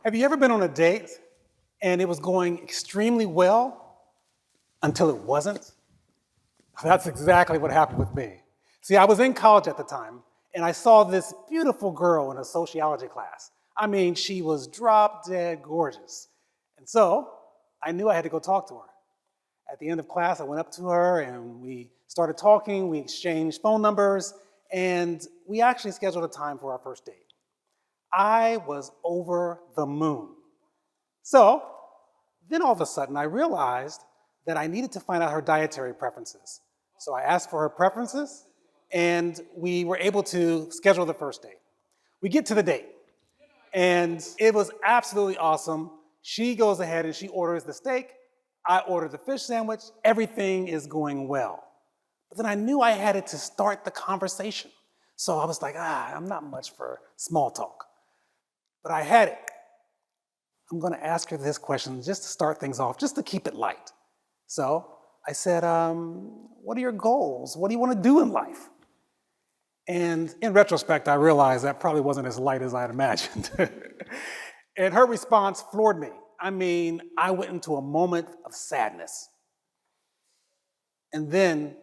Have you ever been on a date and it was going extremely well until it wasn't? That's exactly what happened with me. See, I was in college at the time, and I saw this beautiful girl in a sociology class. I mean, she was drop dead gorgeous. And so I knew I had to go talk to her. At the end of class, I went up to her and we started talking, we exchanged phone numbers, and we actually scheduled a time for our first date. I was over the moon. So then all of a sudden I realized that I needed to find out her dietary preferences. So I asked for her preferences and we were able to schedule the first date. We get to the date and it was absolutely awesome. She goes ahead and she orders the steak. I order the fish sandwich. Everything is going well. But then I knew I had to start the conversation. So I was like, I'm not much for small talk. But I had it. I'm going to ask her this question just to start things off, just to keep it light. So I said, what are your goals? What do you want to do in life? And in retrospect, I realized that probably wasn't as light as I had imagined. And her response floored me. I mean, I went into a moment of sadness. And then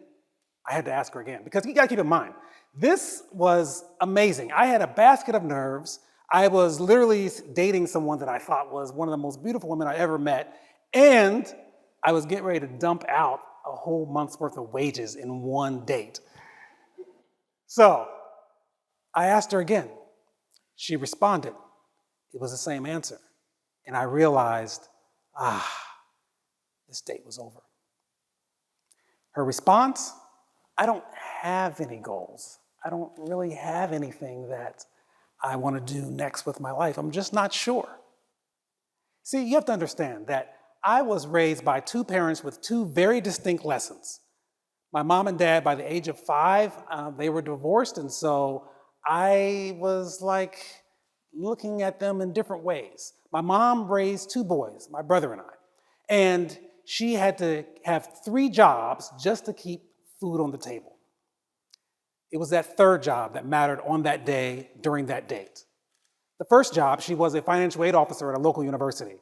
I had to ask her again, because you got to keep in mind, this was amazing. I had a basket of nerves. I was literally dating someone that I thought was one of the most beautiful women I ever met, and I was getting ready to dump out a whole month's worth of wages in one date. So I asked her again. She responded. It was the same answer. And I realized, this date was over. Her response, I don't have any goals. I don't really have anything that I want to do next with my life. I'm just not sure. See, you have to understand that I was raised by two parents with two very distinct lessons. My mom and dad, by the age of 5, they were divorced, and so I was like looking at them in different ways. My mom raised 2 boys, my brother and I, and she had to have 3 jobs just to keep food on the table. It was that 3rd job that mattered on that day during that date. The first job, she was a financial aid officer at a local university.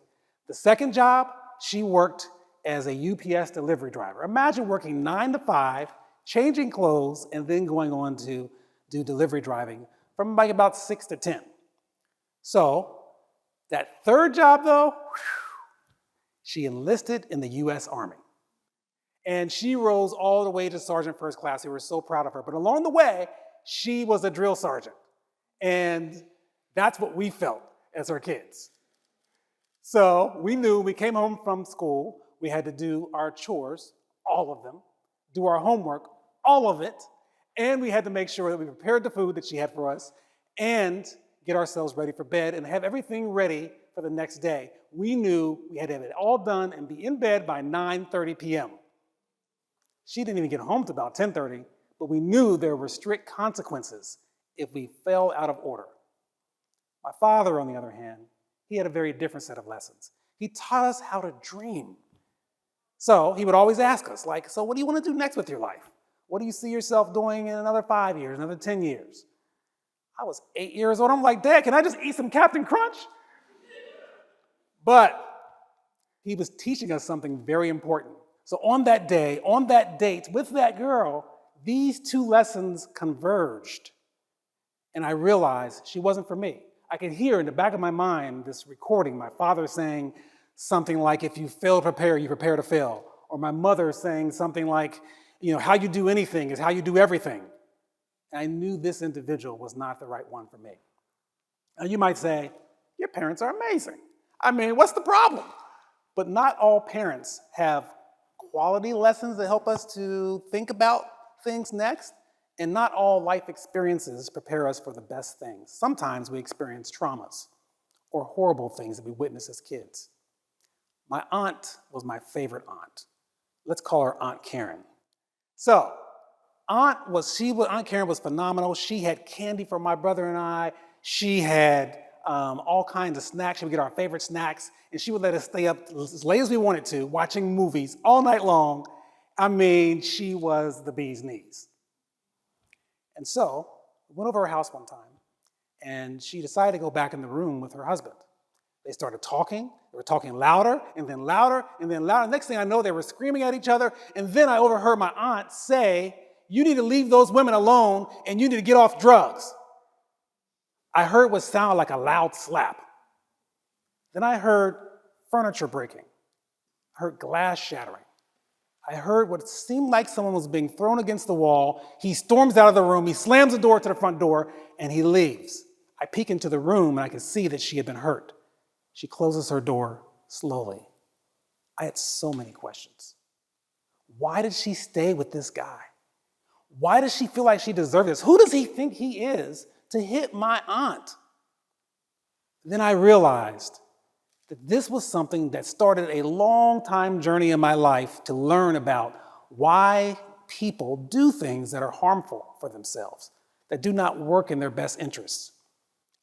The second job, she worked as a UPS delivery driver. Imagine working 9 to 5, changing clothes, and then going on to do delivery driving from like about 6 to 10. So that 3rd job though, she enlisted in the US Army. And she rose all the way to Sergeant First Class. We were so proud of her. But along the way, she was a drill sergeant. And that's what we felt as her kids. So we knew we came home from school, we had to do our chores, all of them, do our homework, all of it, and we had to make sure that we prepared the food that she had for us and get ourselves ready for bed and have everything ready for the next day. We knew we had to have it all done and be in bed by 9:30 p.m. She didn't even get home till about 10:30, but we knew there were strict consequences if we fell out of order. My father, on the other hand, he had a very different set of lessons. He taught us how to dream. So he would always ask us, like, so what do you want to do next with your life? What do you see yourself doing in another 5 years, another 10 years? I was 8 years old. I'm like, Dad, can I just eat some Captain Crunch? But he was teaching us something very important. So on that day, on that date with that girl, these 2 lessons converged. And I realized she wasn't for me. I could hear in the back of my mind this recording, my father saying something like, if you fail to prepare, you prepare to fail. Or my mother saying something like, how you do anything is how you do everything. And I knew this individual was not the right one for me. Now you might say, your parents are amazing. I mean, what's the problem? But not all parents have quality lessons that help us to think about things next. And not all life experiences prepare us for the best things. Sometimes we experience traumas or horrible things that we witness as kids. My aunt was my favorite aunt. Let's call her Aunt Karen. So, Aunt Karen was phenomenal. She had candy for my brother and I. She had all kinds of snacks. She would get our favorite snacks, and she would let us stay up as late as we wanted to, watching movies all night long. I mean, she was the bee's knees. And so, we went over her house one time, and she decided to go back in the room with her husband. They started talking. They were talking louder and then louder and then louder. Next thing I know, they were screaming at each other. And then I overheard my aunt say, "You need to leave those women alone and you need to get off drugs." I heard what sounded like a loud slap. Then I heard furniture breaking. I heard glass shattering. I heard what seemed like someone was being thrown against the wall. He storms out of the room. He slams the door to the front door and he leaves. I peek into the room and I can see that she had been hurt. She closes her door slowly. I had so many questions. Why did she stay with this guy? Why does she feel like she deserves this? Who does he think he is to hit my aunt? Then I realized that this was something that started a long time journey in my life to learn about why people do things that are harmful for themselves, that do not work in their best interests.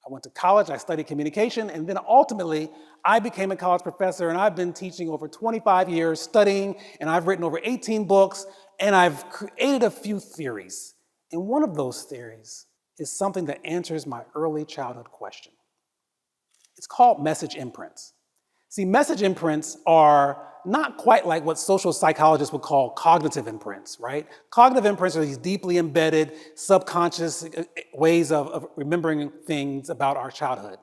I went to college, I studied communication, and then ultimately I became a college professor, and I've been teaching over 25 years, studying, and I've written over 18 books, and I've created a few theories. And one of those theories is something that answers my early childhood question. It's called message imprints. See, message imprints are not quite like what social psychologists would call cognitive imprints, right? Cognitive imprints are these deeply embedded, subconscious ways of remembering things about our childhood.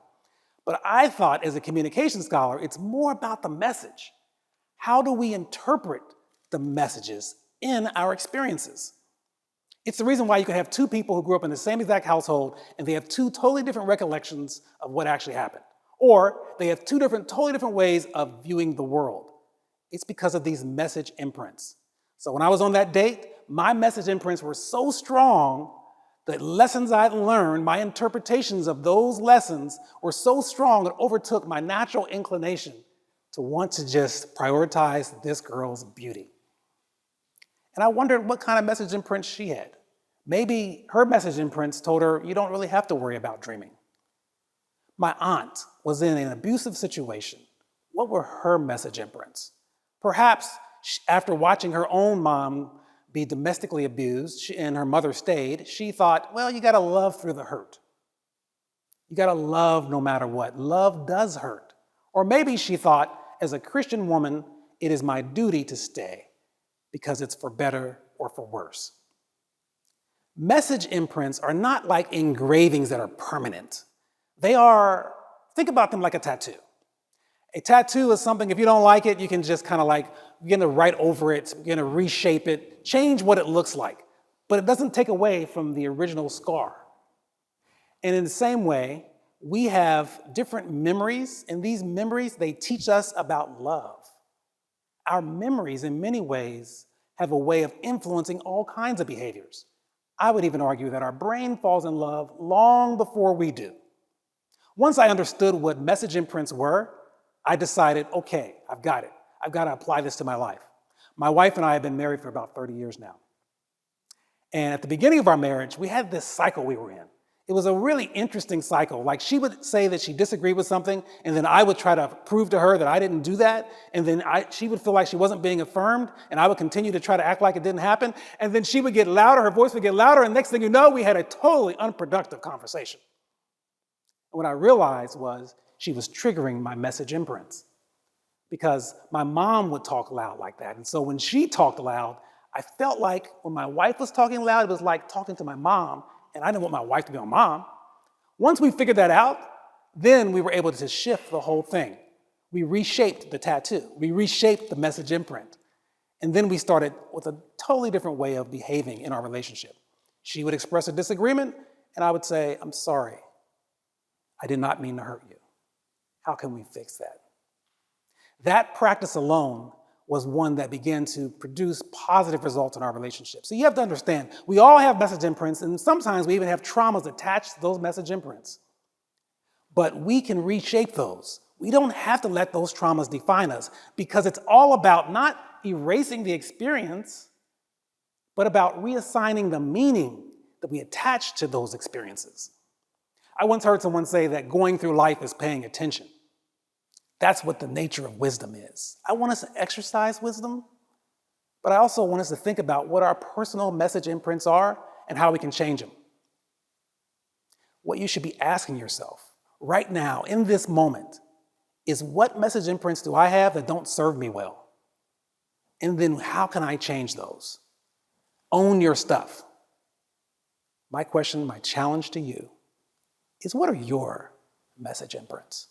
But I thought, as a communication scholar, it's more about the message. How do we interpret the messages in our experiences? It's the reason why you can have two people who grew up in the same exact household and they have two totally different recollections of what actually happened. Or they have two totally different ways of viewing the world. It's because of these message imprints. So when I was on that date, my message imprints were so strong that lessons I'd learned, my interpretations of those lessons were so strong it overtook my natural inclination to want to just prioritize this girl's beauty. And I wondered what kind of message imprints she had. Maybe her message imprints told her, you don't really have to worry about dreaming. My aunt was in an abusive situation. What were her message imprints? Perhaps after watching her own mom be domestically abused and her mother stayed, she thought, well, you gotta love through the hurt. You gotta love no matter what. Love does hurt. Or maybe she thought, as a Christian woman, it is my duty to stay because it's for better or for worse. Message imprints are not like engravings that are permanent. They are, think about them like a tattoo. A tattoo is something, if you don't like it, you can just kind of like begin to write over it, begin to reshape it, change what it looks like. But it doesn't take away from the original scar. And in the same way, we have different memories, and these memories, they teach us about love. Our memories, in many ways, have a way of influencing all kinds of behaviors. I would even argue that our brain falls in love long before we do. Once I understood what message imprints were, I decided, okay, I've got it. I've got to apply this to my life. My wife and I have been married for about 30 years now. And at the beginning of our marriage, we had this cycle we were in. It was a really interesting cycle. Like, she would say that she disagreed with something, and then I would try to prove to her that I didn't do that, and then she would feel like she wasn't being affirmed, and I would continue to try to act like it didn't happen, and then she would get louder, her voice would get louder, and next thing you know, we had a totally unproductive conversation. And what I realized was she was triggering my message imprints, because my mom would talk loud like that, and so when she talked loud, I felt like when my wife was talking loud, it was like talking to my mom, and I didn't want my wife to be my mom. Once we figured that out, then we were able to shift the whole thing. We reshaped the tattoo. We reshaped the message imprint. And then we started with a totally different way of behaving in our relationship. She would express a disagreement, and I would say, I'm sorry. I did not mean to hurt you. How can we fix that? That practice alone was one that began to produce positive results in our relationship. So you have to understand, we all have message imprints, and sometimes we even have traumas attached to those message imprints. But we can reshape those. We don't have to let those traumas define us, because it's all about not erasing the experience, but about reassigning the meaning that we attach to those experiences. I once heard someone say that going through life is paying attention. That's what the nature of wisdom is. I want us to exercise wisdom, but I also want us to think about what our personal message imprints are and how we can change them. What you should be asking yourself right now, in this moment, is what message imprints do I have that don't serve me well? And then how can I change those? Own your stuff. My question, my challenge to you is, what are your message imprints?